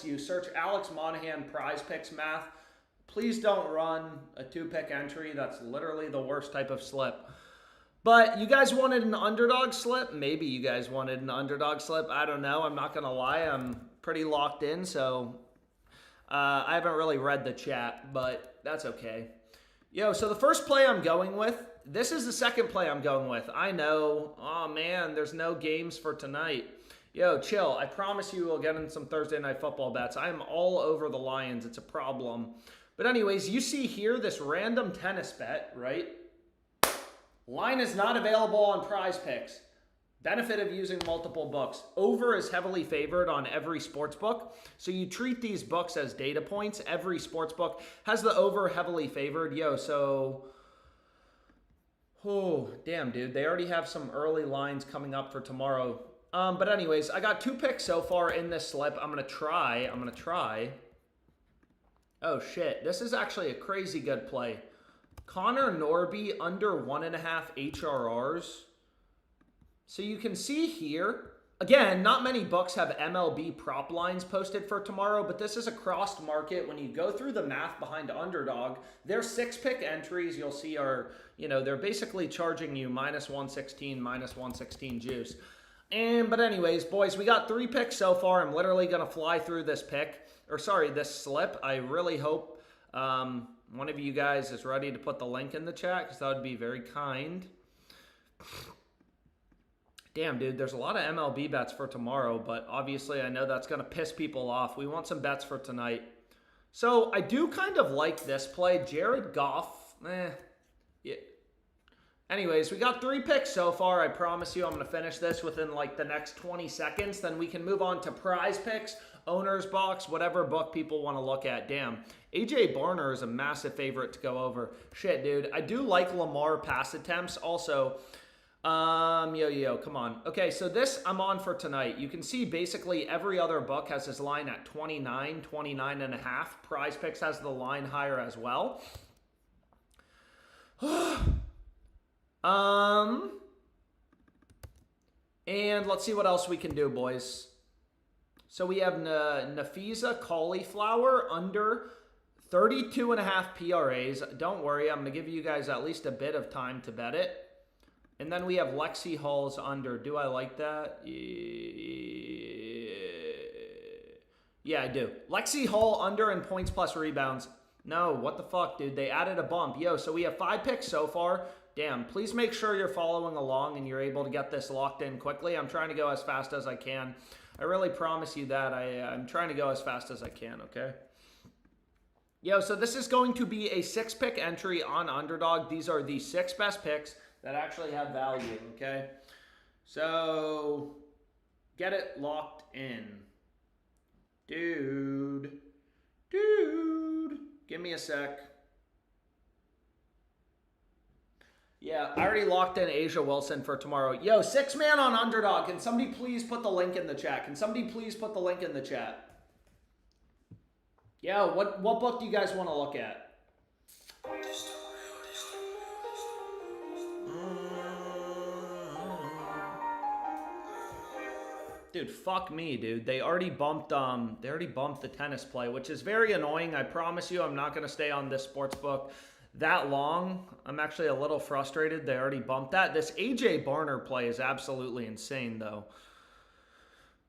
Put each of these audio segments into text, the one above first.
You search Alex Monahan PrizePicks math. Please don't run a 2-pick entry. That's literally the worst type of slip. But you guys wanted an underdog slip? Maybe you guys wanted an underdog slip. I don't know. I'm not going to lie. I'm pretty locked in, so I haven't really read the chat, but that's okay. Yo, so the first play I'm going with, this is the second play I'm going with. I know. Oh, man, there's no games for tonight. Yo, chill. I promise you we'll get in some Thursday Night Football bets. I am all over the Lions. It's a problem. But anyways, you see here this random tennis bet, right? Line is not available on PrizePicks. Benefit of using multiple books. Over is heavily favored on every sports book. So you treat these books as data points. Every sports book has the over heavily favored. Yo, so... Oh, damn, dude. They already have some early lines coming up for tomorrow. But anyways, I got 2 picks so far in this slip. I'm going to try. Oh, shit. This is actually a crazy good play. Connor Norby under 1.5 HRRs. So you can see here, again, not many books have MLB prop lines posted for tomorrow, but this is a crossed market. When you go through the math behind underdog, their 6-pick entries you'll see are, they're basically charging you -116, -116 juice. But anyways, boys, we got 3 picks so far. I'm literally going to fly through this this slip. I really hope one of you guys is ready to put the link in the chat, because that would be very kind. Damn, dude, there's a lot of MLB bets for tomorrow, but obviously I know that's going to piss people off. We want some bets for tonight. So I do kind of like this play. Jared Goff, yeah. Anyways, we got 3 picks so far. I promise you I'm going to finish this within like the next 20 seconds. Then we can move on to PrizePicks, Owner's Box, whatever book people want to look at. Damn, AJ Barner is a massive favorite to go over. Shit, dude. I do like Lamar pass attempts. Also, come on. Okay, so this I'm on for tonight. You can see basically every other book has his line at 29, 29.5. PrizePicks has the line higher as well. And let's see what else we can do, boys. So we have Nafisa Cauliflower under 32.5 PRAs. Don't worry, I'm going to give you guys at least a bit of time to bet it. And then we have Lexi Hall's under. Do I like that? Yeah, I do. Lexi Hall under in points plus rebounds. No, what the fuck, dude? They added a bump. Yo, so we have 5 picks so far. Damn, please make sure you're following along and you're able to get this locked in quickly. I'm trying to go as fast as I can. I really promise you that. I'm trying to go as fast as I can, okay? Yo, so this is going to be a 6-pick entry on Underdog. These are the 6 best picks that actually have value, okay? So, get it locked in. Dude, give me a sec. Yeah, I already locked in Asia Wilson for tomorrow. Yo, 6-man on Underdog. Can somebody please put the link in the chat? Yo, what book do you guys want to look at? Dude, fuck me, dude. They already bumped the tennis play, which is very annoying. I promise you I'm not going to stay on this sports book that long. I'm actually a little frustrated. They already bumped that. This AJ Barner play is absolutely insane, though.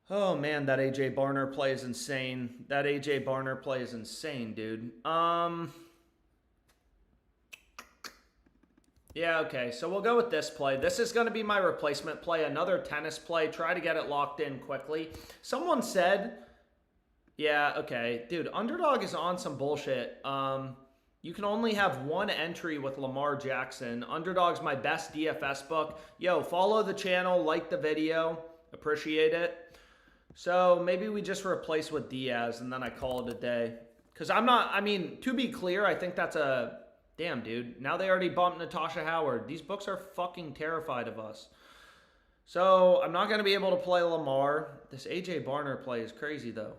Oh, man, that AJ Barner play is insane. Dude. Yeah, okay, so we'll go with this play. This is going to be my replacement play, another tennis play. Try to get it locked in quickly. Someone said, yeah, okay, dude, Underdog is on some bullshit. You can only have 1 entry with Lamar Jackson. Underdog's my best DFS book. Yo, follow the channel, like the video. Appreciate it. So maybe we just replace with Diaz and then I call it a day. Because to be clear, I think that's a... Damn, dude. Now they already bumped Natasha Howard. These books are fucking terrified of us. So I'm not going to be able to play Lamar. This AJ Barner play is crazy, though.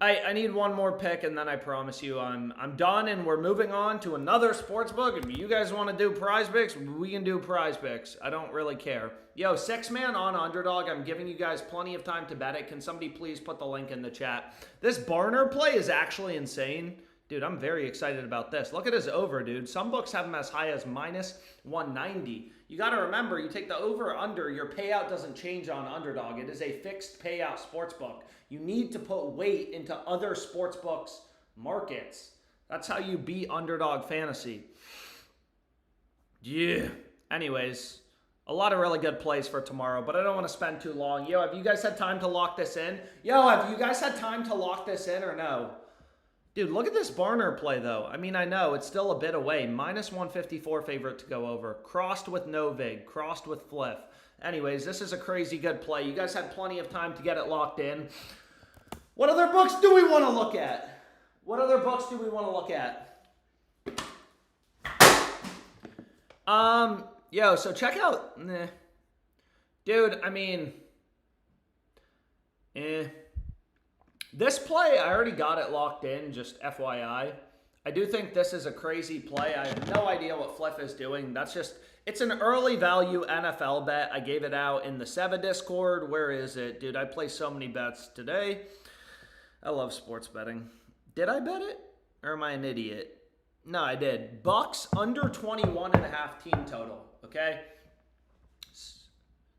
I need one more pick, and then I promise you I'm done, and we're moving on to another sports book. If you guys want to do PrizePicks, we can do PrizePicks. I don't really care. Yo, 6-man on underdog. I'm giving you guys plenty of time to bet it. Can somebody please put the link in the chat? This Barner play is actually insane. Dude, I'm very excited about this. Look at his over, dude. Some books have him as high as minus 190. You got to remember, you take the over or under, your payout doesn't change on underdog. It is a fixed payout sports book. You need to put weight into other sports books markets. That's how you beat underdog fantasy. Yeah. Anyways, a lot of really good plays for tomorrow, but I don't want to spend too long. Yo, have you guys had time to lock this in? Yo, have you guys had time to lock this in or no? Dude, look at this Barner play, though. I mean, I know it's still a bit away. Minus 154 favorite to go over. Crossed with no vig. Crossed with Fliff. Anyways, this is a crazy good play. You guys had plenty of time to get it locked in. What other books do we want to look at? What other books do we want to look at? Yo, so check out... Dude, I mean... This play, I already got it locked in, just FYI. I do think this is a crazy play. I have no idea what Fliff is doing. That's just, it's an early value NFL bet. I gave it out in the Seva Discord. Where is it? Dude, I play so many bets today. I love sports betting. Did I bet it? Or am I an idiot? No, I did. Bucks under 21.5 team total, okay?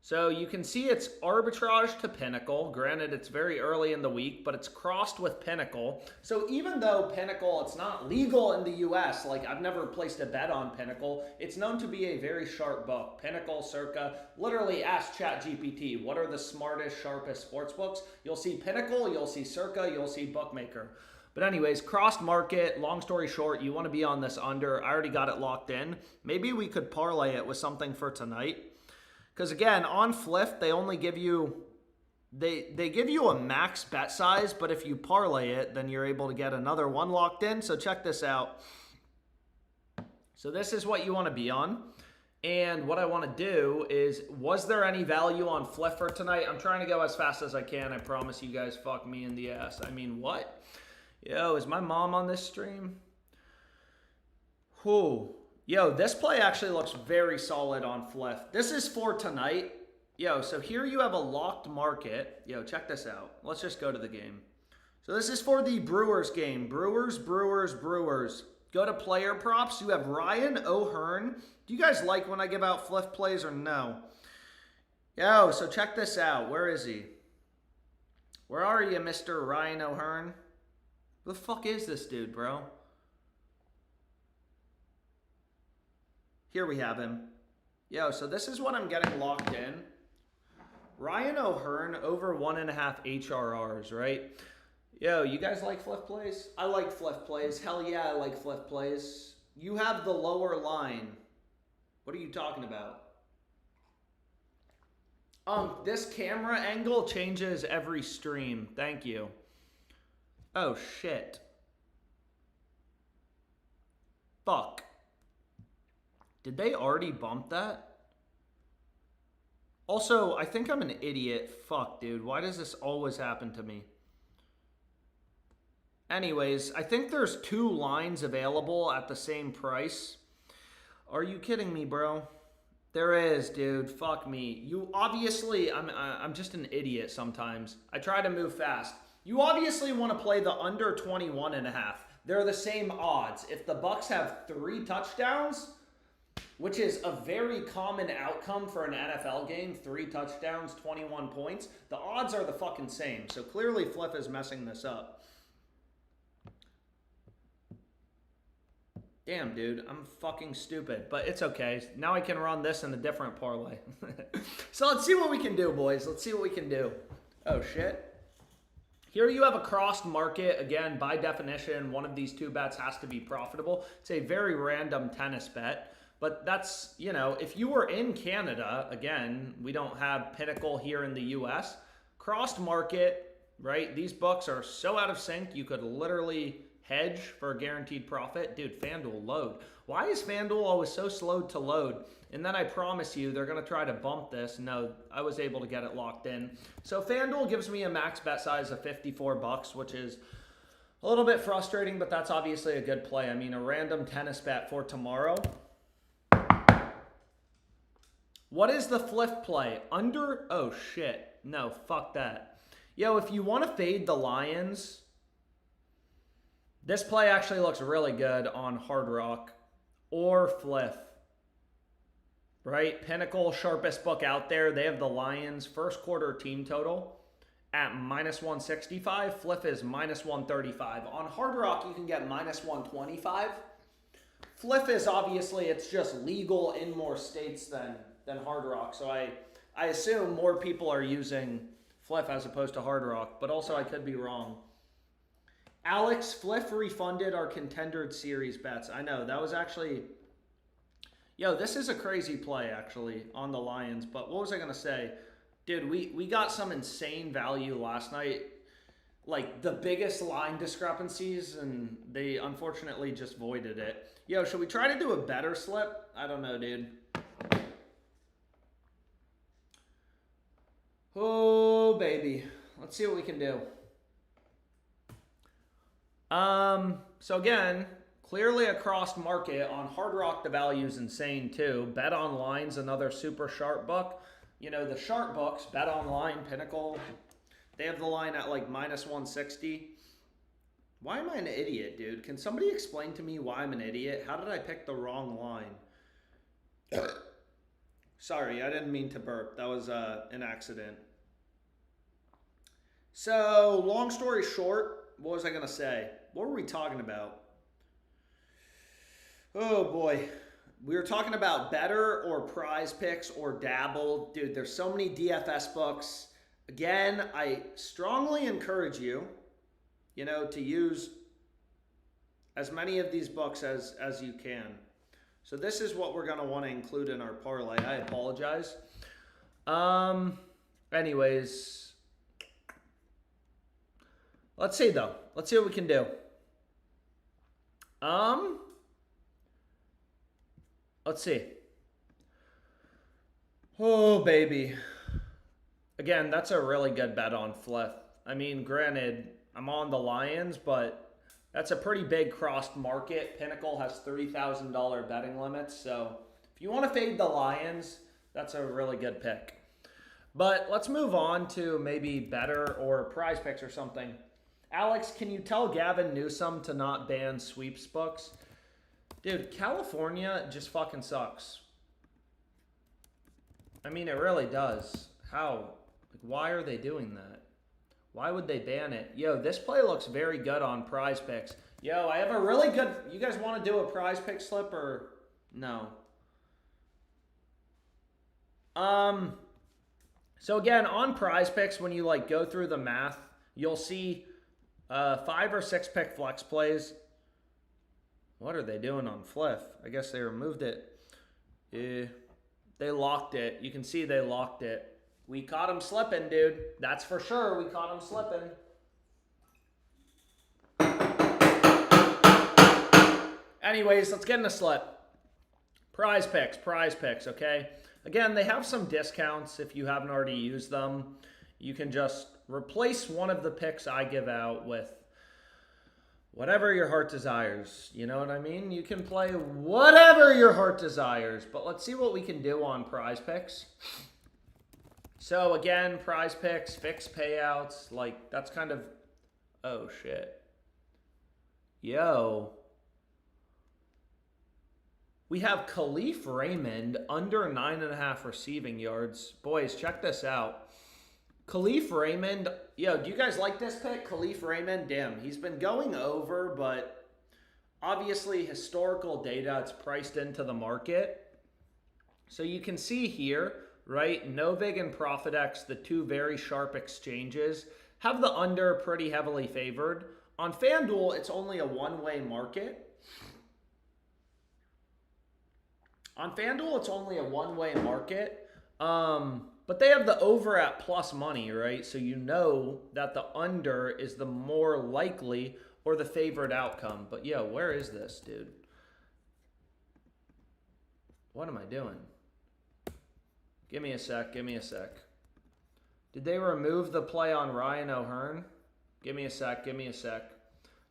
So you can see it's arbitrage to Pinnacle. Granted, it's very early in the week, but it's crossed with Pinnacle. So even though Pinnacle, it's not legal in the US, like I've never placed a bet on Pinnacle, it's known to be a very sharp book. Pinnacle, Circa, literally ask ChatGPT, what are the smartest, sharpest sports books? You'll see Pinnacle, you'll see Circa, you'll see Bookmaker. But anyways, crossed market, long story short, you want to be on this under. I already got it locked in. Maybe we could parlay it with something for tonight. Because again, on Fliff, they only give you, they give you a max bet size, but if you parlay it, then you're able to get another one locked in. So check this out. So this is what you want to be on. And what I want to do is, was there any value on Fliff for tonight? I'm trying to go as fast as I can. I promise you guys fuck me in the ass. I mean, what? Yo, is my mom on this stream? Whew. Yo, this play actually looks very solid on Fliff. This is for tonight. Yo, so here you have a locked market. Yo, check this out. Let's just go to the game. So this is for the Brewers game. Brewers. Go to player props. You have Ryan O'Hearn. Do you guys like when I give out Fliff plays or no? Yo, so check this out. Where is he? Where are you, Mr. Ryan O'Hearn? Who the fuck is this dude, bro? Here we have him. Yo, so this is what I'm getting locked in. Ryan O'Hearn over 1.5 HRRs, right? Yo, you guys like Fliff plays? I like Fliff plays. Hell yeah, I like Fliff plays. You have the lower line. What are you talking about? This camera angle changes every stream. Thank you. Oh, shit. Fuck. Did they already bump that? Also, I think I'm an idiot. Fuck, dude. Why does this always happen to me? Anyways, I think there's 2 lines available at the same price. Are you kidding me, bro? There is, dude. Fuck me. You obviously, I'm just an idiot sometimes. I try to move fast. You obviously want to play the under 21.5. They're the same odds. If the Bucks have 3 touchdowns, which is a very common outcome for an NFL game, 3 touchdowns, 21 points, the odds are the fucking same. So clearly Fliff is messing this up. Damn, dude, I'm fucking stupid, but it's okay. Now I can run this in a different parlay. So let's see what we can do, boys. Let's see what we can do. Oh, shit. Here you have a crossed market. Again, by definition, one of these 2 bets has to be profitable. It's a very random tennis bet. But that's, you know, if you were in Canada, again, we don't have Pinnacle here in the US. Crossed market, right? These books are so out of sync, you could literally hedge for a guaranteed profit. Dude, FanDuel load. Why is FanDuel always so slow to load? And then I promise you, they're going to try to bump this. No, I was able to get it locked in. So FanDuel gives me a max bet size of $54, which is A little bit frustrating, but that's obviously a good play. I mean, a random tennis bet for tomorrow. What is the Fliff play? Under? Oh, shit. No, fuck that. Yo, if you want to fade the Lions, this play actually looks really good on Hard Rock or Fliff. Right? Pinnacle, sharpest book out there. They have the Lions first quarter team total at -165. Fliff is -135. On Hard Rock, you can get -125. Fliff is obviously, it's just legal in more states than Hard Rock. So I assume more people are using Fliff as opposed to Hard Rock, but also I could be wrong. Alex, Fliff refunded our Contender Series bets. I know, that was actually... Yo, this is a crazy play, actually, on the Lions. But what was I going to say? Dude, we got some insane value last night. Like, the biggest line discrepancies, and they unfortunately just voided it. Yo, should we try to do a better slip? I don't know, dude. Oh, baby. Let's see what we can do. So again, clearly across market on Hard Rock, the value is insane too. Bet Online's another super sharp book. You know, the sharp books, Bet Online, Pinnacle, they have the line at like -160. Why am I an idiot, dude? Can somebody explain to me why I'm an idiot? How did I pick the wrong line? Sorry, I didn't mean to burp. That was an accident. So, long story short, what was I going to say? What were we talking about? Oh, boy. We were talking about better or PrizePicks or Dabble. Dude, there's so many DFS books. Again, I strongly encourage you, you know, to use as many of these books as you can. So this is what we're going to want to include in our parlay. I apologize. Anyways, let's see though. Let's see what we can do. Let's see. Oh, baby. Again, that's a really good bet on Fliff. I mean, granted, I'm on the Lions, but that's a pretty big crossed market. Pinnacle has $3,000 betting limits. So if you want to fade the Lions, that's a really good pick. But let's move on to maybe better or PrizePicks or something. Alex, can you tell Gavin Newsom to not ban sweeps books? Dude, California just fucking sucks. I mean, it really does. How? Like, why are they doing that? Why would they ban it? Yo, this play looks very good on PrizePicks. Yo, I have a really good... You guys want to do a PrizePicks slip or no? So again, on PrizePicks, when you like go through the math, you'll see 5 or 6 pick flex plays. What are they doing on Fliff? I guess they removed it. They locked it. You can see they locked it. We caught him slipping, dude. That's for sure. We caught him slipping. Anyways, let's get in the slip. PrizePicks, okay? Again, they have some discounts if you haven't already used them. You can just replace one of the picks I give out with whatever your heart desires. You know what I mean? You can play whatever your heart desires. But let's see what we can do on PrizePicks. So again, PrizePicks, fixed payouts. Like, that's kind of... Oh, shit. Yo. We have Khalif Raymond under 9.5 receiving yards. Boys, check this out. Khalif Raymond, yo, do you guys like this pick? Khalif Raymond, damn, he's been going over, but obviously historical data, it's priced into the market. So you can see here, right, Novig and ProfitX, the two very sharp exchanges, have the under pretty heavily favored. On FanDuel, it's only a one-way market. On FanDuel, it's only a one-way market. But they have the over at plus money, right? So you know that the under is the more likely or the favored outcome. But yo, where is this, dude? What am I doing? Give me a sec. Did they remove the play on Ryan O'Hearn? Give me a sec.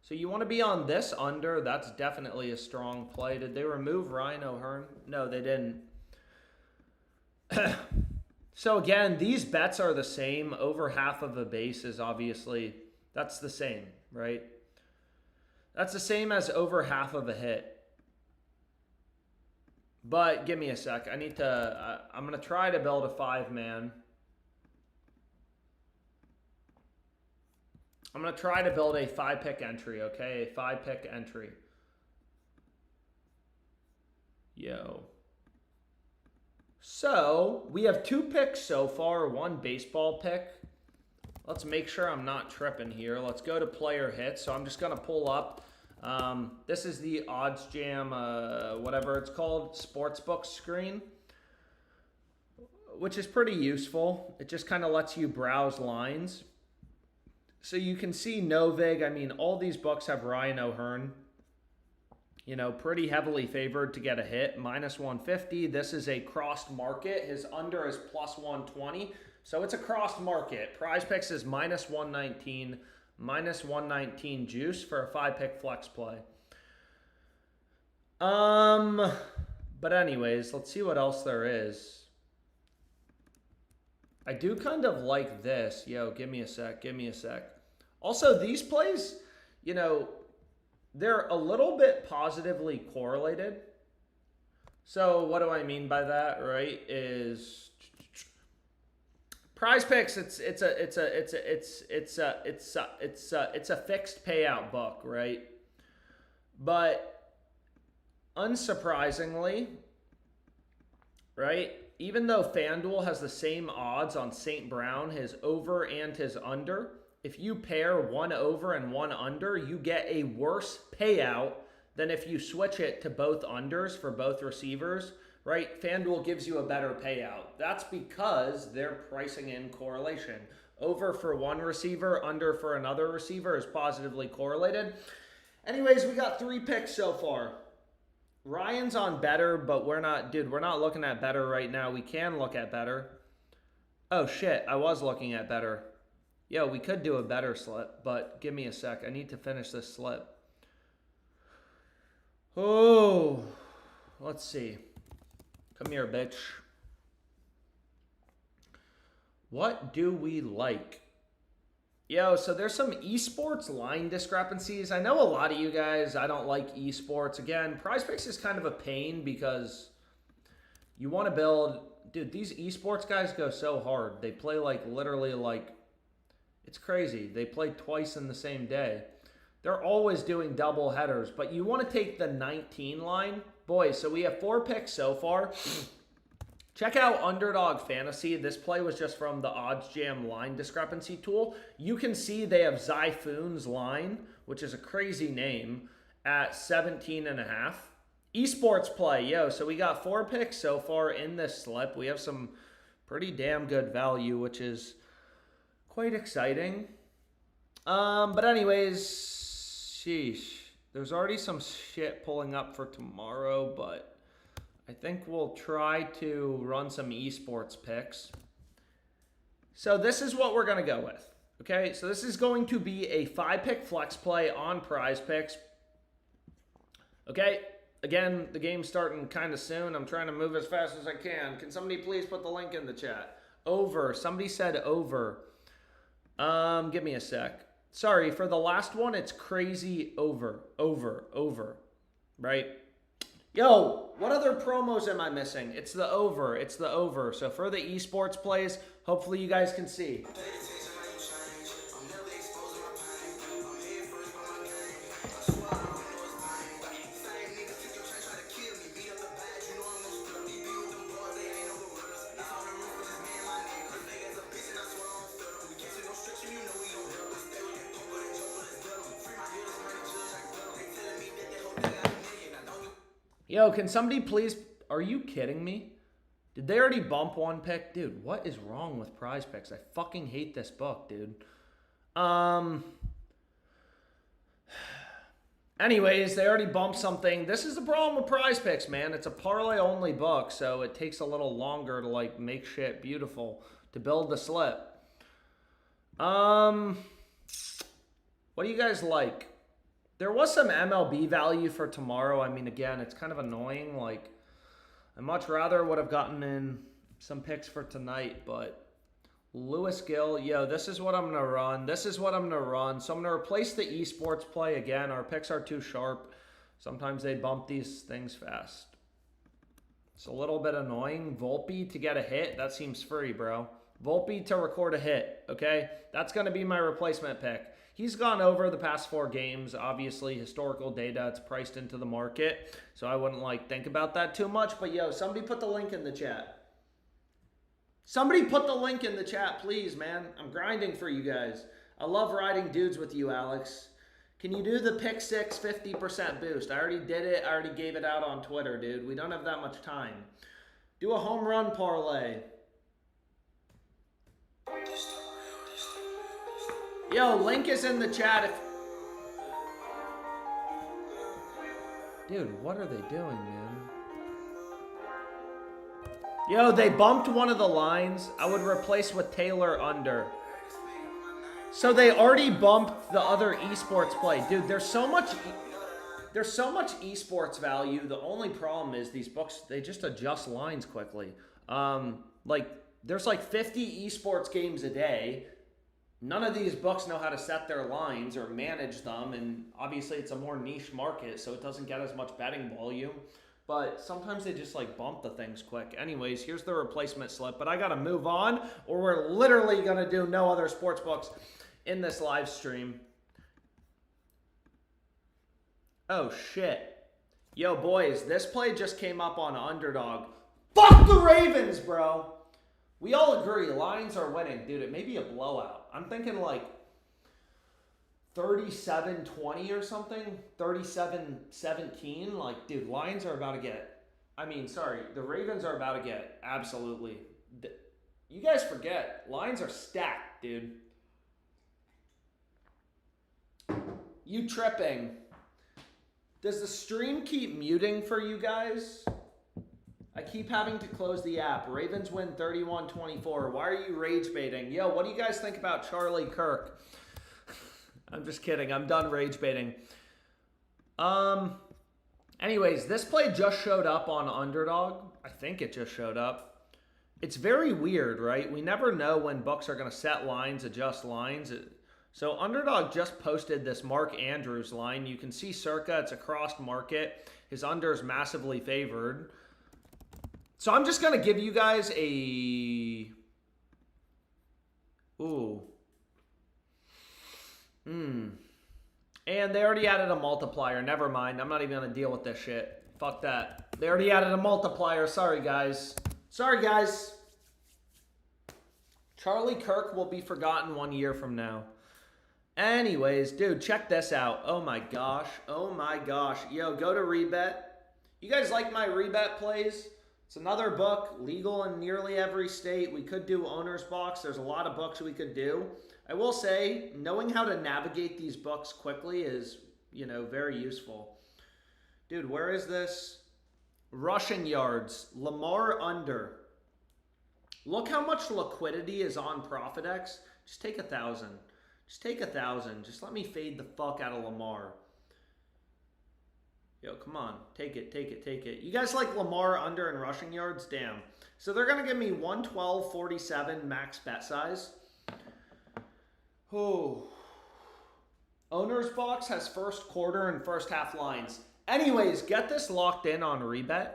So you want to be on this under. That's definitely a strong play. Did they remove Ryan O'Hearn? No, they didn't. So again, these bets are the same. Over half of a base is obviously, that's the same, right? That's the same as over half of a hit. But give me a sec. I need to, I'm going to try to build a 5-man. I'm going to try to build a 5-pick entry, okay? A 5-pick entry. Yo. So, we have 2 picks so far, 1 baseball pick. Let's make sure I'm not tripping here. Let's go to player hits. So, I'm just going to pull up. This is the Odds Jam, whatever it's called, sportsbook screen, which is pretty useful. It just kind of lets you browse lines. So, you can see Novig. I mean, all these books have Ryan O'Hearn. You know, pretty heavily favored to get a hit, minus 150. This is a crossed market. His under is plus 120. So it's a crossed market. PrizePicks is minus 119 juice for a 5-pick flex play. But anyways, let's see what else there is. I do kind of like this. Yo, give me a sec. Also, these plays, you know, they're a little bit positively correlated. So what do I mean by that, right? Is PrizePicks, it's a fixed payout book, right? But unsurprisingly, right? Even though FanDuel has the same odds on St. Brown, his over and his under, if you pair 1 over and 1 under, you get a worse payout than if you switch it to both unders for both receivers, right? FanDuel gives you a better payout. That's because they're pricing in correlation. Over for one receiver, under for another receiver is positively correlated. Anyways, we got 3 picks so far. Ryan's on better, but we're not looking at better right now. We can look at better. Oh shit, I was looking at better. Yo, we could do a better slip, but give me a sec. I need to finish this slip. Oh, let's see. Come here, bitch. What do we like? Yo, so there's some esports line discrepancies. I know a lot of you guys, I don't like esports. Again, PrizePicks is kind of a pain because you want to build... Dude, these esports guys go so hard. They play like literally like... It's crazy. They play twice in the same day. They're always doing double headers, but you want to take the 19 line. Boys, so we have 4 picks so far. Check out Underdog Fantasy. This play was just from the Odds Jam line discrepancy tool. You can see they have Zyphoon's line, which is a crazy name, at 17.5. Esports play, yo. So we got 4 picks so far in this slip. We have some pretty damn good value, which is quite exciting. But anyways, sheesh. There's already some shit pulling up for tomorrow, but I think we'll try to run some esports picks. So this is what we're going to go with. Okay, so this is going to be a 5-pick flex play on PrizePicks. Okay, again, the game's starting kind of soon. I'm trying to move as fast as I can. Can somebody please put the link in the chat? Over. Somebody said over. Give me a sec. Sorry, for the last one, it's crazy over, right? Yo, what other promos am I missing? It's the over. So for the esports plays, hopefully you guys can see. Yo, can somebody please... Are you kidding me? Did they already bump 1 pick? Dude, what is wrong with PrizePicks? I fucking hate this book, dude. Anyways, they already bumped something. This is the problem with PrizePicks, man. It's a parlay-only book, so it takes a little longer to, like, make shit beautiful, to build the slip. What do you guys like? There was some MLB value for tomorrow. I mean, again, it's kind of annoying. Like, I much rather would have gotten in some picks for tonight, but Lewis Gill, yo, this is what I'm going to run. This is what I'm going to run. So I'm going to replace the esports play again. Our picks are too sharp. Sometimes they bump these things fast. It's a little bit annoying. Volpe to get a hit, that seems free, bro. Volpe to record a hit, okay? That's going to be my replacement pick. He's gone over the past 4 games. Obviously, historical data, it's priced into the market. So I wouldn't like think about that too much. But yo, somebody put the link in the chat. Somebody put the link in the chat, please, man. I'm grinding for you guys. I love riding dudes with you, Alex. Can you do the pick 6 50% boost? I already did it. I already gave it out on Twitter, dude. We don't have that much time. Do a home run parlay. Yo, link is in the chat. Dude, what are they doing, man? Yo, they bumped one of the lines. I would replace with Taylor under. So they already bumped the other esports play. Dude, there's so much esports value. The only problem is these books, they just adjust lines quickly. Like, there's like 50 esports games a day. None of these books know how to set their lines or manage them, and obviously it's a more niche market, so it doesn't get as much betting volume. But sometimes they just like bump the things quick. Anyways, here's the replacement slip, but I gotta move on, or we're literally gonna do no other sports books in this live stream. Oh shit. Yo boys, this play just came up on Underdog. Fuck the Ravens, bro. We all agree, Lions are winning. Dude, it may be a blowout. I'm thinking like 37-20 or something. 37-17. Like, dude, Lions are about to get... the Ravens are about to get absolutely... You guys forget, Lions are stacked, dude. You tripping. Does the stream keep muting for you guys? I keep having to close the app. Ravens win 31-24. Why are you rage baiting? Yo, what do you guys think about Charlie Kirk? I'm just kidding. I'm done rage baiting. Anyways, this play just showed up on Underdog. I think it just showed up. It's very weird, right? We never know when books are going to set lines, adjust lines. So Underdog just posted this Mark Andrews line. You can see circa, it's a crossed market. His under is massively favored. So I'm just going to give you guys a... Ooh. And they already added a multiplier. Never mind. I'm not even going to deal with this shit. Fuck that. They already added a multiplier. Sorry, guys. Sorry, guys. Charlie Kirk will be forgotten 1 year from now. Anyways, dude, check this out. Oh my gosh. Oh my gosh. Yo, go to Rebet. You guys like my Rebet plays? It's another book, legal in nearly every state. We could do owner's box. There's a lot of books we could do. I will say, knowing how to navigate these books quickly is, very useful. Dude, where is this? Rushing yards. Lamar under. Look how much liquidity is on ProfitX. Just take 1,000. Just take 1,000. Just let me fade the fuck out of Lamar. Yo, come on. Take it, take it, take it. You guys like Lamar under and rushing yards? Damn. So they're going to give me 112.47 max bet size. Oh. Owner's box has first quarter and first half lines. Anyways, get this locked in on Rebet.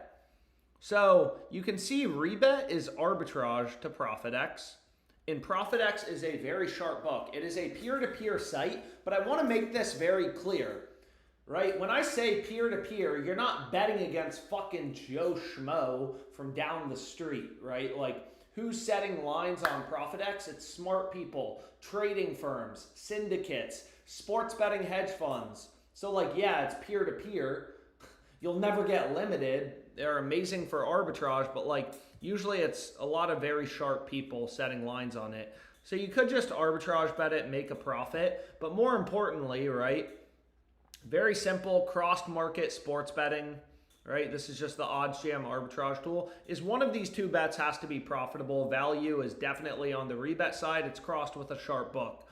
So you can see Rebet is arbitrage to ProfitX. And ProfitX is a very sharp book. It is a peer-to-peer site, but I want to make this very clear. Right? When I say peer-to-peer, you're not betting against fucking Joe Schmo from down the street, right? Like, who's setting lines on ProfitX? It's smart people, trading firms, syndicates, sports betting hedge funds. So, like, yeah, it's peer-to-peer. You'll never get limited. They're amazing for arbitrage, but, like, usually it's a lot of very sharp people setting lines on it. So you could just arbitrage bet it, make a profit. But more importantly, right? Very simple, crossed market sports betting, right? This is just the odds jam arbitrage tool. Is one of these two bets has to be profitable. Value is definitely on the Rebet side. It's crossed with a sharp book.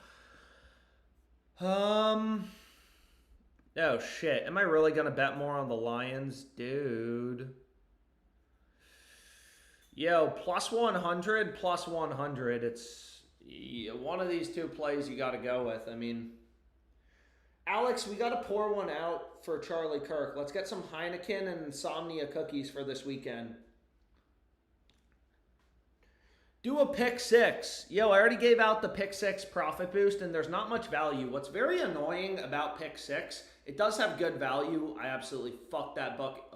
Oh, shit. Am I really going to bet more on the Lions? Dude. Yo, plus 100, plus 100. It's one of these two plays you got to go with. I mean, Alex, we got to pour one out for Charlie Kirk. Let's get some Heineken and Insomnia cookies for this weekend. Do a pick six. Yo, I already gave out the pick six profit boost, and there's not much value. What's very annoying about pick six, it does have good value. I absolutely fucked that book.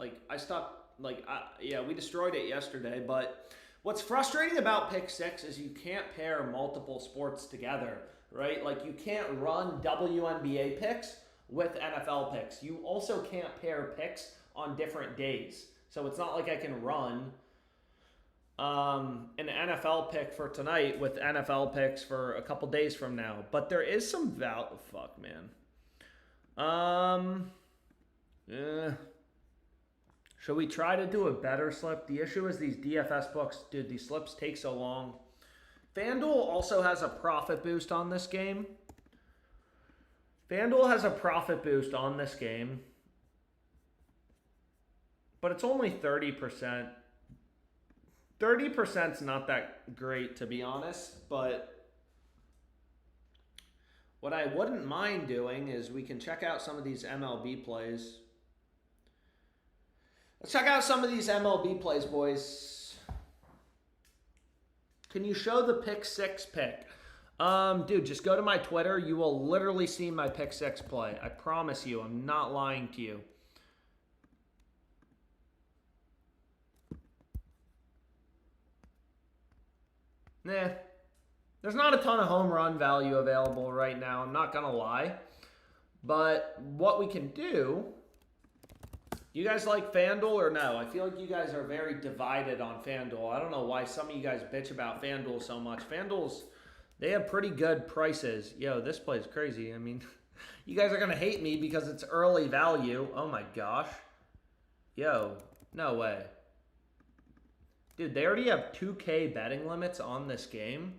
Yeah, we destroyed it yesterday. But what's frustrating about pick six is you can't pair multiple sports together, right? Like, you can't run WNBA picks with NFL picks. You also can't pair picks on different days. So it's not like I can run an NFL pick for tonight with NFL picks for a couple days from now. But there is some fuck, man. Should we try to do a better slip? The issue is these DFS books, dude, these slips take so long. FanDuel also has a profit boost on this game. FanDuel has a profit boost on this game. But it's only 30%. 30% is not that great, to be honest, but what I wouldn't mind doing is we can check out some of these MLB plays. Let's check out some of these MLB plays, boys. Can you show the pick six pick? Dude, just go to my Twitter. You will literally see my pick six play. I promise you. I'm not lying to you. Nah, there's not a ton of home run value available right now. I'm not going to lie. But what we can do, you guys like FanDuel or no? I feel like you guys are very divided on FanDuel. I don't know why some of you guys bitch about FanDuel so much. FanDuel's, they have pretty good prices. Yo, this plays crazy. I mean, you guys are going to hate me because it's early value. Oh my gosh. Yo, no way. Dude, they already have 2K betting limits on this game.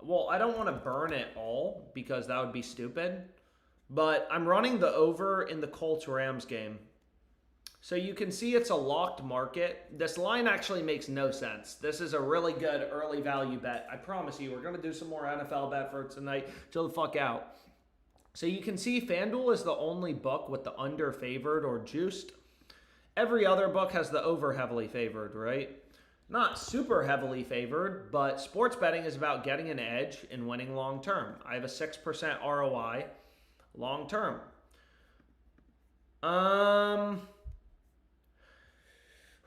Well, I don't want to burn it all because that would be stupid. But I'm running the over in the Colts-Rams game. So you can see it's a locked market. This line actually makes no sense. This is a really good early value bet. I promise you, we're going to do some more NFL bet for tonight. Chill the fuck out. So you can see FanDuel is the only book with the under favored or juiced. Every other book has the over heavily favored, right? Not super heavily favored, but sports betting is about getting an edge and winning long term. I have a 6% ROI long term.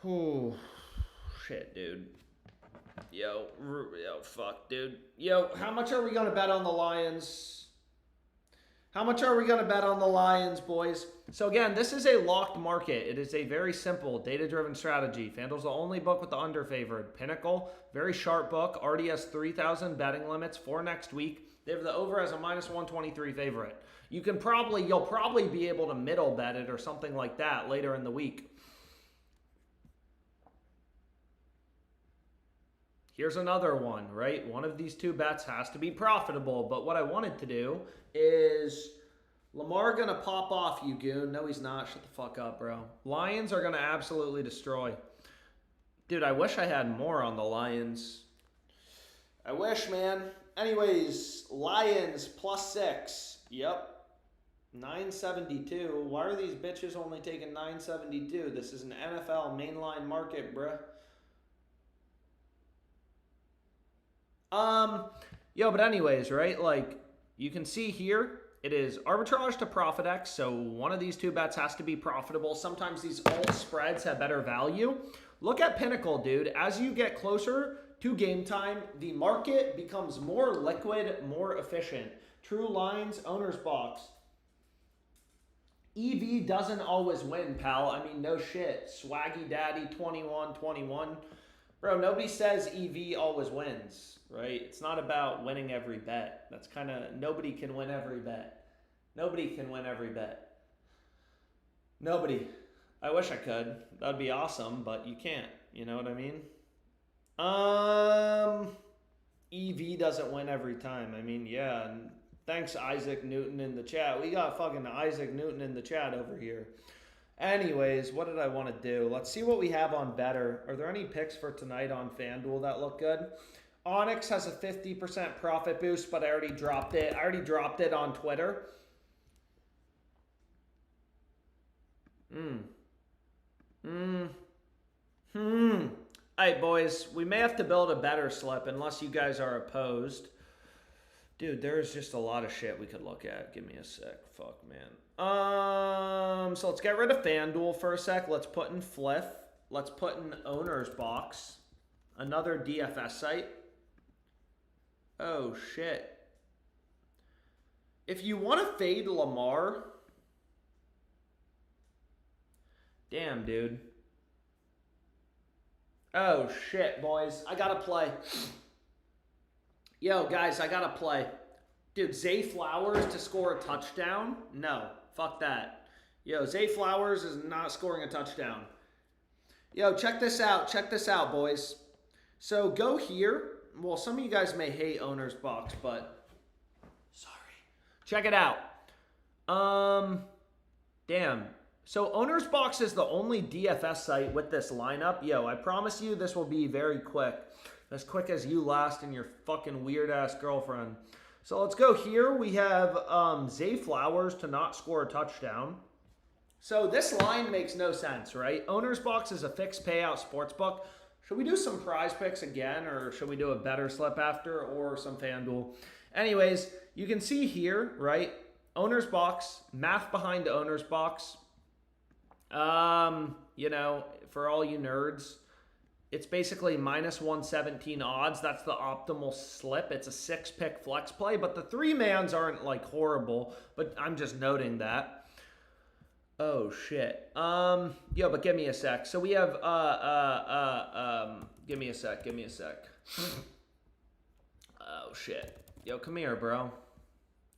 Oh, shit, dude. Yo, fuck, dude. Yo, how much are we going to bet on the Lions? How much are we going to bet on the Lions, boys? So again, this is a locked market. It is a very simple, data-driven strategy. FanDuel's the only book with the under-favored. Pinnacle, very sharp book. Already has 3,000 betting limits for next week. They have the over as a minus 123 favorite. You'll probably be able to middle bet it or something like that later in the week. Here's another one, right? One of these two bets has to be profitable. But what I wanted to do is Lamar going to pop off, you goon. No, he's not. Shut the fuck up, bro. Lions are going to absolutely destroy. Dude, I wish I had more on the Lions. I wish, man. Anyways, Lions +6. Yep. 972. Why are these bitches only taking 972? This is an NFL mainline market, bruh. But anyways, right? Like, you can see here, it is arbitrage to profit X, so one of these two bets has to be profitable. Sometimes these alt spreads have better value. Look at Pinnacle, dude. As you get closer to game time, the market becomes more liquid, more efficient. True lines, owner's box. EV doesn't always win, pal. I mean, no shit. Swaggy Daddy 21-21. Bro, nobody says EV always wins, right? It's not about winning every bet. That's kind of, nobody can win every bet. Nobody can win every bet. Nobody. I wish I could. That'd be awesome, but you can't. You know what I mean? EV doesn't win every time. I mean, yeah. Thanks, Isaac Newton in the chat. We got fucking Isaac Newton in the chat over here. Anyways, what did I want to do? Let's see what we have on Better. Are there any picks for tonight on FanDuel that look good? Onyx has a 50% profit boost, but I already dropped it. I already dropped it on Twitter. All right, boys. We may have to build a better slip unless you guys are opposed. Dude, there's just a lot of shit we could look at. Give me a sec. Fuck, man. So let's get rid of FanDuel for a sec. Let's put in Fliff. Let's put in Owner's Box. Another DFS site. Oh, shit. If you want to fade Lamar... Damn, dude. Oh, shit, boys. I gotta play. Yo, guys, I gotta play. Dude, Zay Flowers to score a touchdown? No. Fuck that. Yo, Zay Flowers is not scoring a touchdown. Yo, check this out. Check this out, boys. So, go here. Well, some of you guys may hate Owner's Box, but... Sorry. Check it out. Damn. So Owner's Box is the only DFS site with this lineup. Yo, I promise you this will be very quick. As quick as you last and your fucking weird-ass girlfriend. So let's go here. We have Zay Flowers to not score a touchdown. So this line makes no sense, right? Owner's Box is a fixed payout sportsbook. Should we do some PrizePicks again, or should we do a better slip after, or some FanDuel? Anyways, you can see here, right? Owner's Box, math behind Owner's Box. You know, for all you nerds, it's basically minus 117 odds. That's the optimal slip. It's a 6-pick flex play, but the 3-mans aren't like horrible, but I'm just noting that. Oh shit. Yo, but give me a sec. So we have give me a sec. Oh shit. Yo, come here, bro.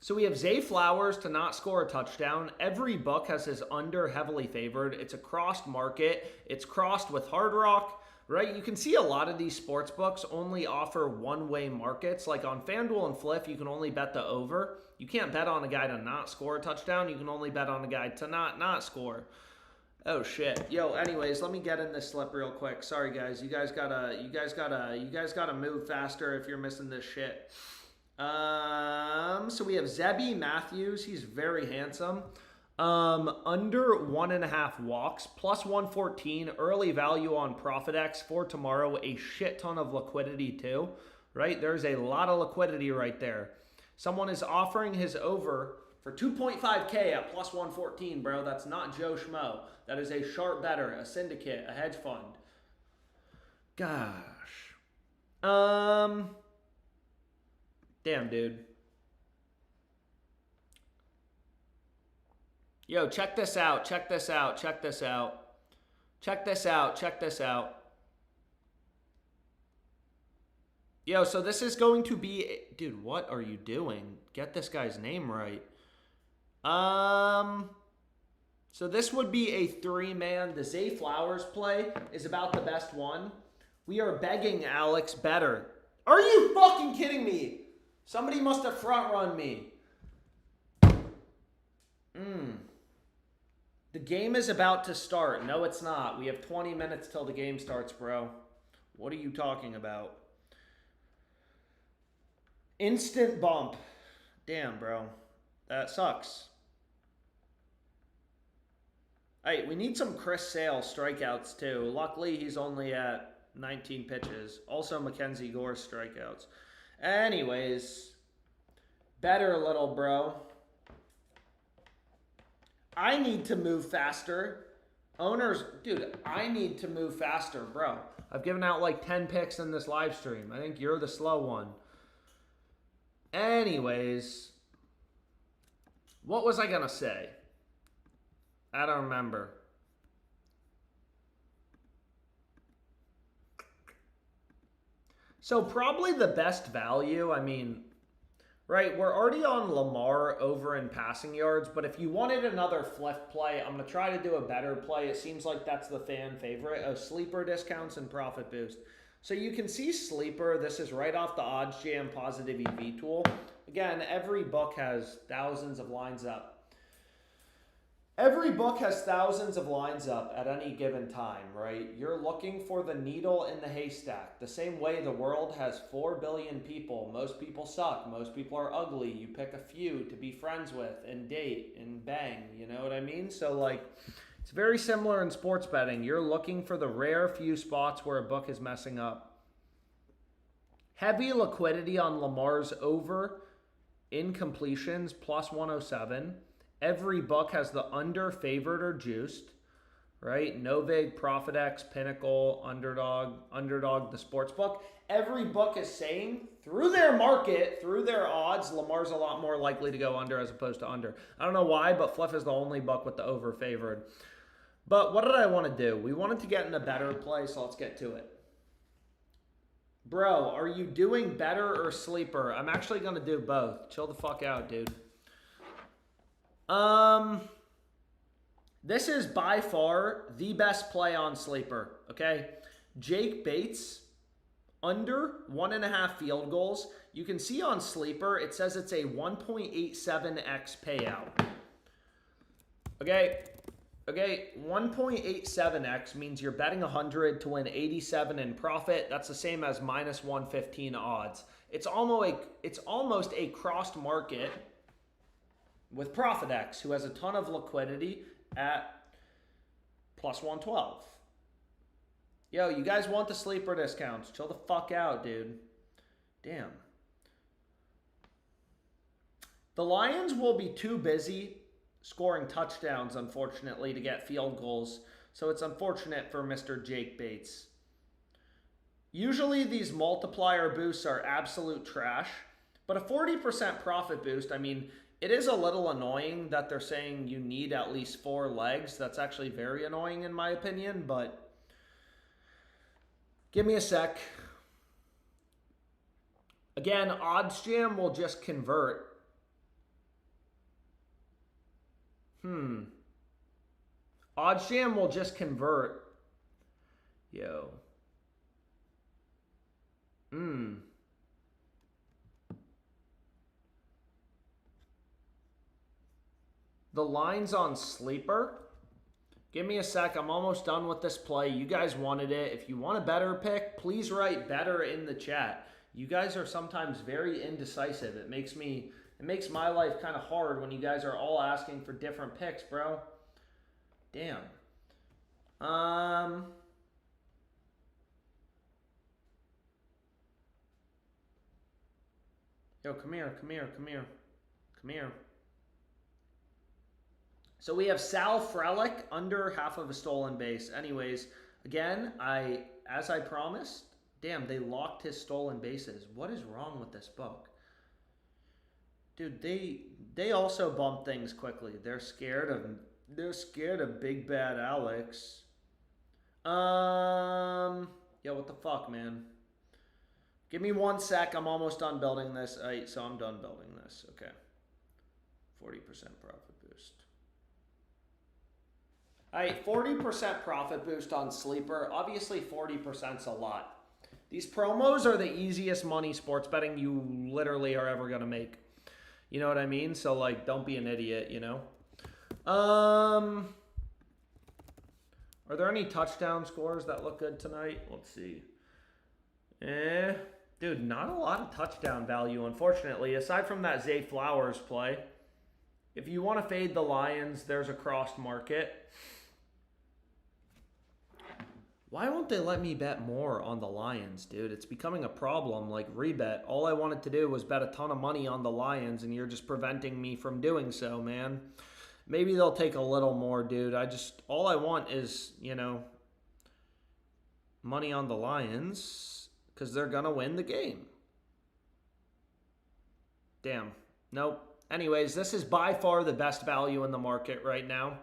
So we have Zay Flowers to not score a touchdown. Every book has his under heavily favored. It's a crossed market. It's crossed with Hard Rock, right? You can see a lot of these sports books only offer one-way markets. Like on FanDuel and Fliff, you can only bet the over. You can't bet on a guy to not score a touchdown. You can only bet on a guy to not score. Oh shit. Yo, anyways, let me get in this slip real quick. Sorry guys. You guys gotta move faster if you're missing this shit. So we have Zebby Matthews. He's very handsome. Under 1.5 walks, plus 114, early value on ProfitX for tomorrow. A shit ton of liquidity too, right? There's a lot of liquidity right there. Someone is offering his over for 2.5K at plus 114, bro. That's not Joe Schmo. That is a sharp bettor, a syndicate, a hedge fund. Gosh. Damn, dude. Yo, check this out. Check this out. Check this out. Check this out. Check this out. Yo, so this is going to be... Dude, what are you doing? Get this guy's name right. So this would be a 3-man. The Zay Flowers play is about the best one. We are begging Alex better. Are you fucking kidding me? Somebody must have front-run me. The game is about to start. No, it's not. We have 20 minutes till the game starts, bro. What are you talking about? Instant bump. Damn, bro. That sucks. Hey, we need some Chris Sale strikeouts, too. Luckily, he's only at 19 pitches. Also, Mackenzie Gore strikeouts. Anyways, better little bro. I need to move faster. Owners, dude, I need to move faster, bro. I've given out like 10 picks in this live stream. I think you're the slow one. Anyways, what was I going to say? I don't remember. So probably the best value, I mean, right, we're already on Lamar over in passing yards, but if you wanted another Fliff play, I'm going to try to do a better play. It seems like that's the fan favorite. Sleeper discounts and profit boost. So you can see Sleeper. This is right off the Odds Jam Positive EV tool. Again, every book has thousands of lines up. Every book has thousands of lines up at any given time, right? You're looking for the needle in the haystack. The same way the world has 4 billion people. Most people suck. Most people are ugly. You pick a few to be friends with and date and bang. You know what I mean? So, like, it's very similar in sports betting. You're looking for the rare few spots where a book is messing up. Heavy liquidity on Lamar's over incompletions, plus 107. Every book has the under favored or juiced, right? Novig, ProfitX, Pinnacle, Underdog, the sports book. Every book is saying through their market, through their odds, Lamar's a lot more likely to go under as opposed to under. I don't know why, but Fliff is the only book with the over favored. But what did I want to do? We wanted to get in a better play, so let's get to it. Bro, are you doing better or sleeper? I'm actually going to do both. Chill the fuck out, dude. This is by far the best play on sleeper, okay? Jake Bates, under 1.5 field goals. You can see on sleeper, it says it's a 1.87x payout. Okay, 1.87x means you're betting 100 to win 87 in profit. That's the same as minus 115 odds. It's almost a crossed market with ProfitX, who has a ton of liquidity at plus 112. Yo, you guys want the sleeper discounts? Chill the fuck out, dude. Damn. The Lions will be too busy scoring touchdowns, unfortunately, to get field goals. So it's unfortunate for Mr. Jake Bates. Usually these multiplier boosts are absolute trash, but a 40% profit boost, I mean, it is a little annoying that they're saying you need at least 4 legs. That's actually very annoying in my opinion, but give me a sec. Again, Odds Jam will just convert. Odds Jam will just convert. Yo. The lines on sleeper. Give me a sec. I'm almost done with this play. You guys wanted it. If you want a better pick, please write better in the chat. You guys are sometimes very indecisive. It makes my life kind of hard when you guys are all asking for different picks, bro. Damn. Yo, come here. So we have Sal Frelick under half of a stolen base. Anyways, again, as I promised, damn, they locked his stolen bases. What is wrong with this book? Dude, they also bump things quickly. They're scared of Big Bad Alex. Yo, what the fuck, man? Give me 1 sec. I'm almost done building this. So I'm done building this. Okay. 40% profit boost. All right, 40% profit boost on sleeper. Obviously, 40%'s a lot. These promos are the easiest money sports betting you literally are ever going to make. You know what I mean? So, like, don't be an idiot, you know? Are there any touchdown scores that look good tonight? Let's see. Dude, not a lot of touchdown value, unfortunately, aside from that Zay Flowers play. If you want to fade the Lions, there's a crossed market. Why won't they let me bet more on the Lions, dude? It's becoming a problem, like Rebet. All I wanted to do was bet a ton of money on the Lions, and you're just preventing me from doing so, man. Maybe they'll take a little more, dude. All I want is, you know, money on the Lions, because they're going to win the game. Damn. Nope. Anyways, this is by far the best value in the market right now.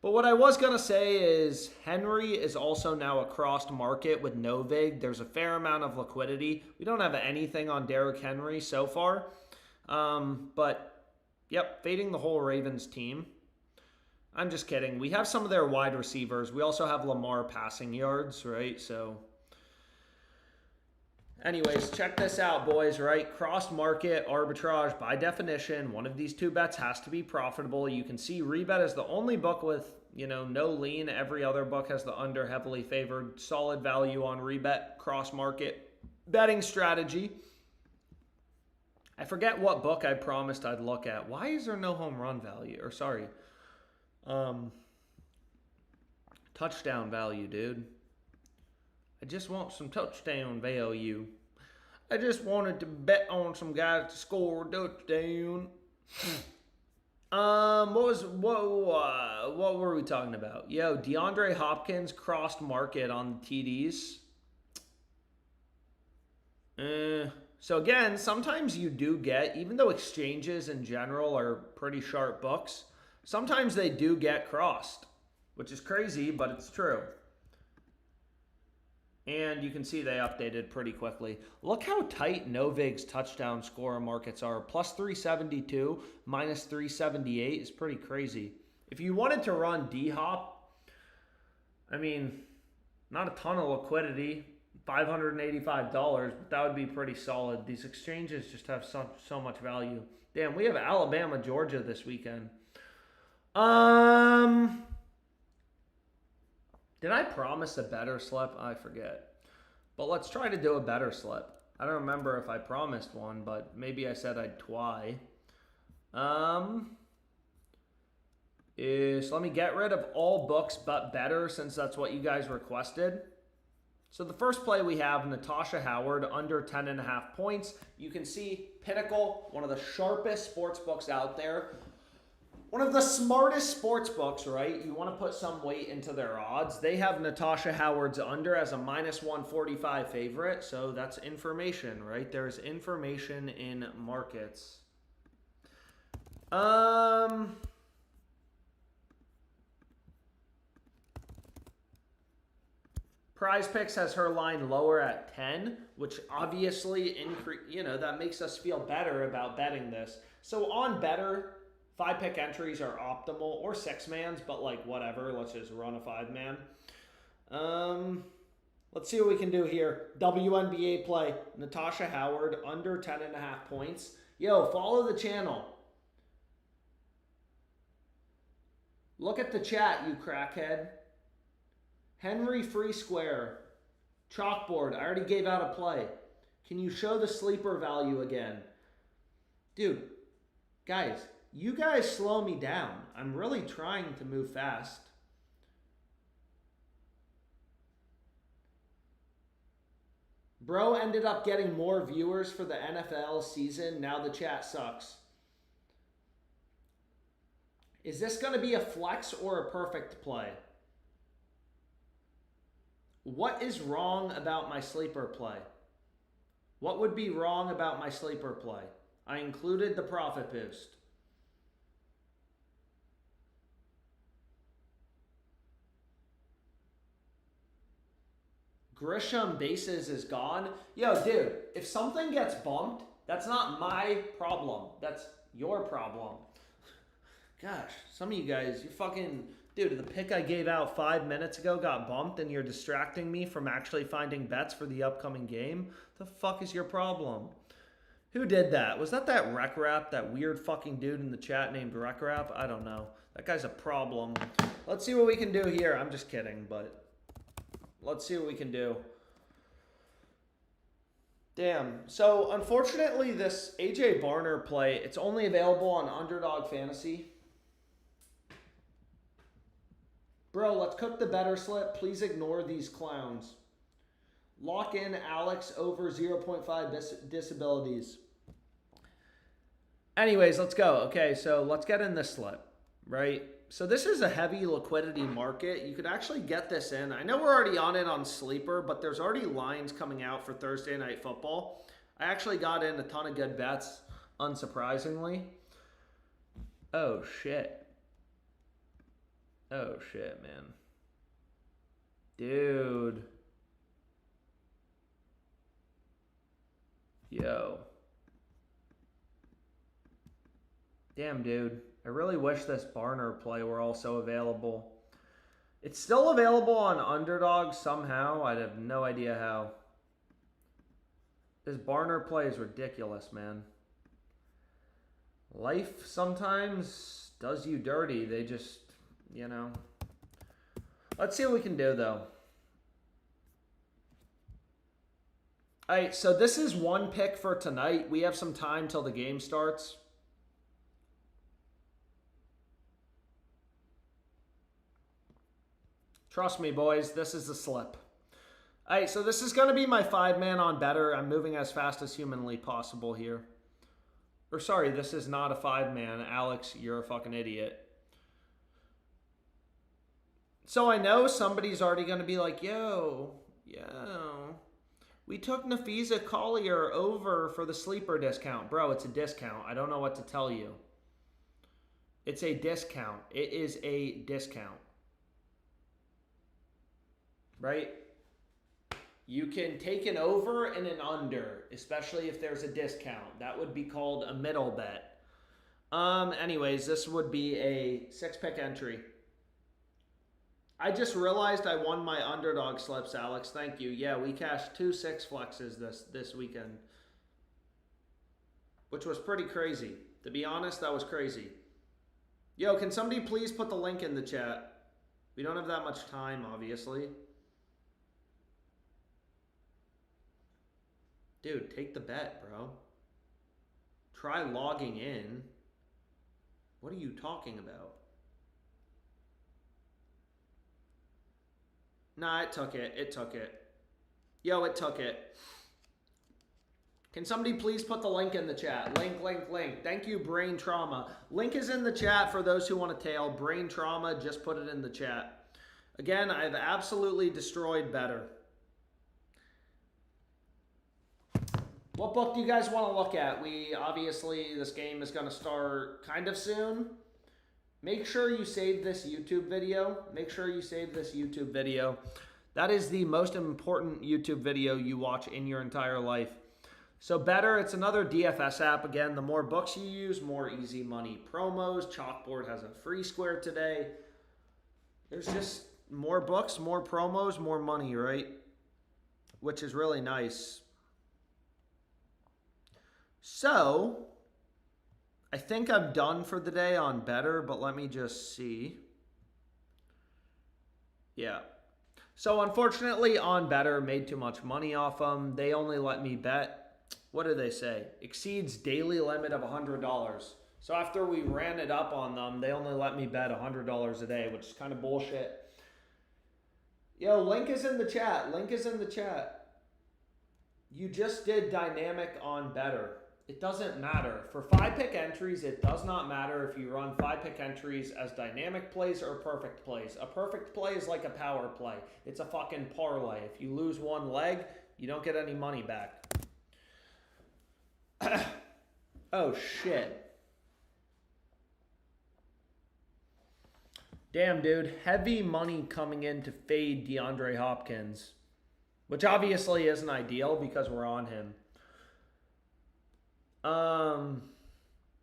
But what I was going to say is Henry is also now a crossed market with Novig. There's a fair amount of liquidity. We don't have anything on Derrick Henry so far. But, yep, fading the whole Ravens team. I'm just kidding. We have some of their wide receivers. We also have Lamar passing yards, right? So, Anyways, check this out, boys, right? Cross market arbitrage, by definition, one of these two bets has to be profitable. You can see Rebet is the only book with, no lean. Every other book has the under, heavily favored. Solid value on Rebet, cross market betting strategy. I forget what book I promised I'd look at. Why is there no home run value? Or sorry, touchdown value, dude. I just want some touchdown value. I just wanted to bet on some guys to score a touchdown. What were we talking about? Yo, DeAndre Hopkins crossed market on the TDs. So again, sometimes you do get, even though exchanges in general are pretty sharp books, sometimes they do get crossed, which is crazy, but it's true. And you can see they updated pretty quickly. Look how tight Novig's touchdown scorer markets are. Plus 372, minus 378 is pretty crazy. If you wanted to run D-Hop, I mean, not a ton of liquidity, $585, but that would be pretty solid. These exchanges just have so much value. Damn, we have Alabama, Georgia this weekend. Did I promise a better slip? I forget. But let's try to do a better slip. I don't remember if I promised one, but maybe I said I'd try. So let me get rid of all books but better, since that's what you guys requested. So the first play we have, Natasha Howard, under 10.5 points. You can see Pinnacle, one of the sharpest sports books out there. One of the smartest sports books, right? You want to put some weight into their odds. They have Natasha Howard's under as a minus 145 favorite. So that's information, right? There's information in markets. PrizePicks has her line lower at 10, which obviously that makes us feel better about betting this. So on better, 5-pick entries are optimal, or 6-mans, but like whatever. Let's just run a 5-man. Let's see what we can do here. WNBA play. Natasha Howard, under 10.5 points. Yo, follow the channel. Look at the chat, you crackhead. Henry Free Square. Chalkboard. I already gave out a play. Can you show the sleeper value again? Dude, guys. You guys slow me down. I'm really trying to move fast. Bro ended up getting more viewers for the NFL season. Now the chat sucks. Is this going to be a flex or a perfect play? What is wrong about my sleeper play? What would be wrong about my sleeper play? I included the profit boost. Grisham bases is gone. Yo, dude, if something gets bumped, that's not my problem. That's your problem. Gosh, some of you guys, you fucking... Dude, the pick I gave out 5 minutes ago got bumped and you're distracting me from actually finding bets for the upcoming game? The fuck is your problem? Who did that? Was that Rec Rap? That weird fucking dude in the chat named Rec Rap? I don't know. That guy's a problem. Let's see what we can do here. I'm just kidding, but... Let's see what we can do. Damn. So, unfortunately, this AJ Barner play, it's only available on Underdog Fantasy. Bro, let's cook the better slip. Please ignore these clowns. Lock in Alex over 0.5 disabilities. Anyways, let's go. Okay, so let's get in this slip, right? So this is a heavy liquidity market. You could actually get this in. I know we're already on it on Sleeper, but there's already lines coming out for Thursday Night Football. I actually got in a ton of good bets, unsurprisingly. Oh, shit. Oh, shit, man. Dude. Yo. Damn, dude. I really wish this Barner play were also available. It's still available on Underdog somehow. I have no idea how. This Barner play is ridiculous, man. Life sometimes does you dirty. They just, you know. Let's see what we can do, though. All right, so this is one pick for tonight. We have some time till the game starts. Trust me, boys, this is a slip. All right, so this is going to be my 5-man on better. I'm moving as fast as humanly possible here. Or sorry, this is not a 5-man. Alex, you're a fucking idiot. So I know somebody's already going to be like, yo, we took Nafisa Collier over for the sleeper discount. Bro, it's a discount. I don't know what to tell you. It's a discount. It is a discount. Right? You can take an over and an under, especially if there's a discount. That would be called a middle bet. Anyways, this would be a 6-pick entry. I just realized I won my underdog slips, Alex. Thank you. Yeah, we cashed 2 6 flexes this weekend, which was pretty crazy. To be honest, that was crazy. Yo, can somebody please put the link in the chat? We don't have that much time, obviously. Dude, take the bet, bro. Try logging in. What are you talking about? Nah, it took it. It took it. Yo, it took it. Can somebody please put the link in the chat? Link. Thank you, Brain Trauma. Link is in the chat for those who want to tail. Brain Trauma, just put it in the chat. Again, I've absolutely destroyed better. What book do you guys want to look at? Obviously, this game is going to start kind of soon. Make sure you save this YouTube video. That is the most important YouTube video you watch in your entire life. So better, it's another DFS app. Again, the more books you use, more easy money promos. Chalkboard has a free square today. There's just more books, more promos, more money, right? Which is really nice. So, I think I'm done for the day on better, but let me just see. Yeah. So, unfortunately, on better, made too much money off them. They only let me bet, what do they say? Exceeds daily limit of $100. So, after we ran it up on them, they only let me bet $100 a day, which is kind of bullshit. Yo, link is in the chat. You just did dynamic on better. It doesn't matter. For 5-pick entries, it does not matter if you run 5-pick entries as dynamic plays or perfect plays. A perfect play is like a power play. It's a fucking parlay. If you lose one leg, you don't get any money back. Oh, shit. Damn, dude. Heavy money coming in to fade DeAndre Hopkins, which obviously isn't ideal because we're on him.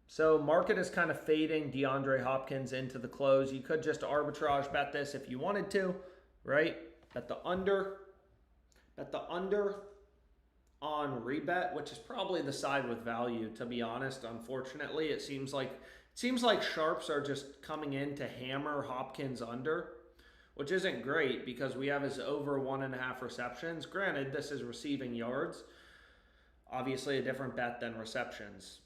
So market is kind of fading DeAndre Hopkins into the close. You could just arbitrage bet this if you wanted to, right? Bet the under on Rebet, which is probably the side with value, to be honest. Unfortunately, it seems like sharps are just coming in to hammer Hopkins under, which isn't great because we have his over 1.5 receptions. Granted, this is receiving yards. Obviously a different bet than receptions.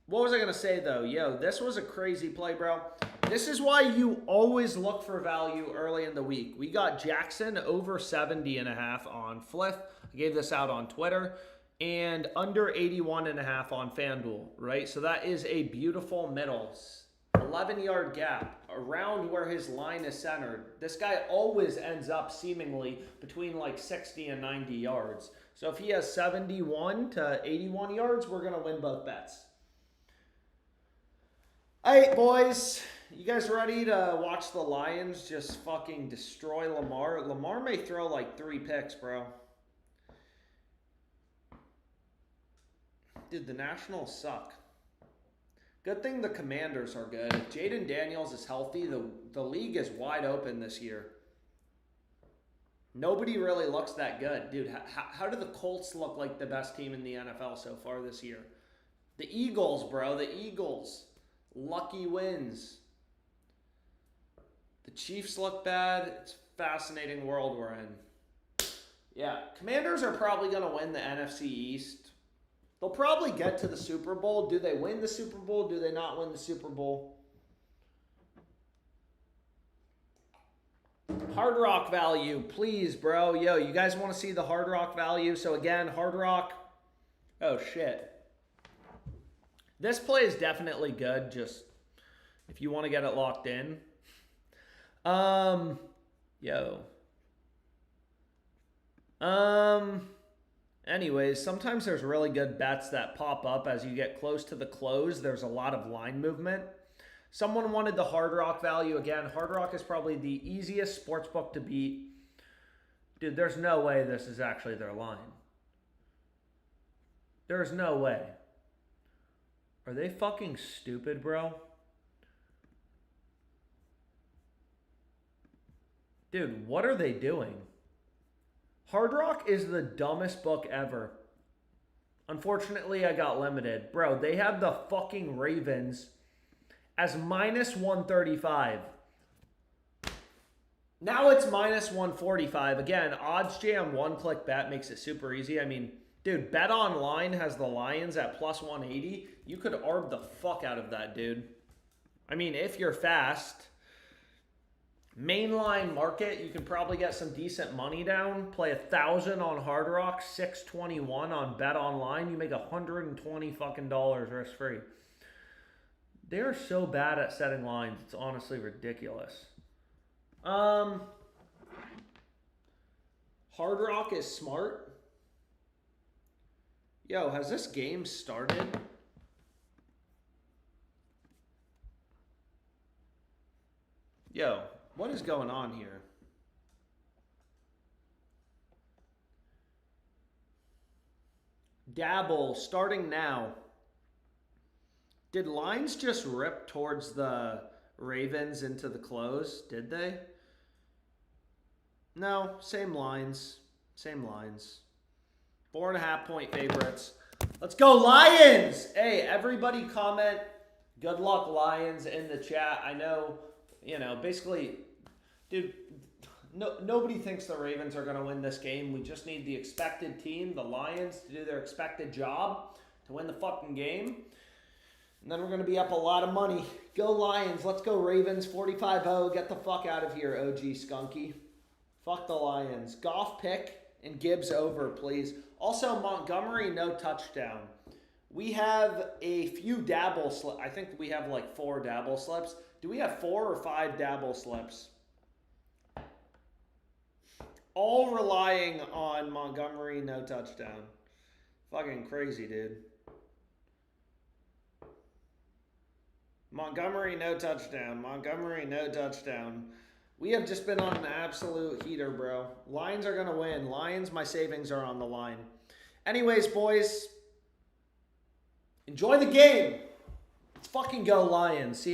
What was I going to say, though? Yo, this was a crazy play, bro. This is why you always look for value early in the week. We got Jackson over 70.5 on Fliff. I gave this out on Twitter. And under 81.5 on FanDuel, right? So that is a beautiful middle. 11-yard gap around where his line is centered. This guy always ends up seemingly between like 60 and 90 yards. So if he has 71 to 81 yards, we're going to win both bets. All right, boys. You guys ready to watch the Lions just fucking destroy Lamar? Lamar may throw like 3 picks, bro. Dude, the Nationals suck. Good thing the Commanders are good. If Jaden Daniels is healthy, the league is wide open this year. Nobody really looks that good. Dude, how do the Colts look like the best team in the NFL so far this year? The Eagles, bro. The Eagles. Lucky wins. The Chiefs look bad. It's a fascinating world we're in. Yeah, Commanders are probably going to win the NFC East. They'll probably get to the Super Bowl. Do they win the Super Bowl? Do they not win the Super Bowl? Hard Rock value, please, bro. Yo, you guys want to see the Hard Rock value? So again, Hard Rock. Oh, shit. This play is definitely good, just if you want to get it locked in. Anyways, sometimes there's really good bets that pop up as you get close to the close. There's a lot of line movement. Someone wanted the Hard Rock value. Again, Hard Rock is probably the easiest sportsbook to beat. Dude, there's no way this is actually their line. There's no way. Are they fucking stupid, bro? Dude, what are they doing? Hard Rock is the dumbest book ever. Unfortunately, I got limited. Bro, they have the fucking Ravens as minus 135. Now it's minus 145. Again, odds jam one-click bet makes it super easy. I mean, dude, Bet Online has the Lions at plus 180. You could arb the fuck out of that, dude. I mean, if you're fast. Mainline market, you can probably get some decent money down. Play 1,000 on Hard Rock, 621 on Bet Online. You make $120 fucking risk free. They're so bad at setting lines. It's honestly ridiculous. Hard Rock is smart. Yo, has this game started? Yo, what is going on here? Dabble, starting now. Did lines just rip towards the Ravens into the close? Did they? No, same lines. Same lines. 4.5 point favorites. Let's go Lions! Hey, everybody comment good luck Lions in the chat. I know, you know, basically, dude, nobody thinks the Ravens are going to win this game. We just need the expected team, the Lions, to do their expected job to win the fucking game. And then we're going to be up a lot of money. Go Lions. Let's go Ravens. 45-0. Get the fuck out of here, OG Skunky. Fuck the Lions. Goff pick and Gibbs over, please. Also, Montgomery, no touchdown. We have a few dabble slips. I think we have like 4 dabble slips. Do we have 4 or 5 dabble slips? All relying on Montgomery, no touchdown. Fucking crazy, dude. Montgomery, no touchdown. Montgomery, no touchdown. We have just been on an absolute heater, bro. Lions are going to win. Lions, my savings are on the line. Anyways, boys, enjoy the game. Let's fucking go Lions. See you.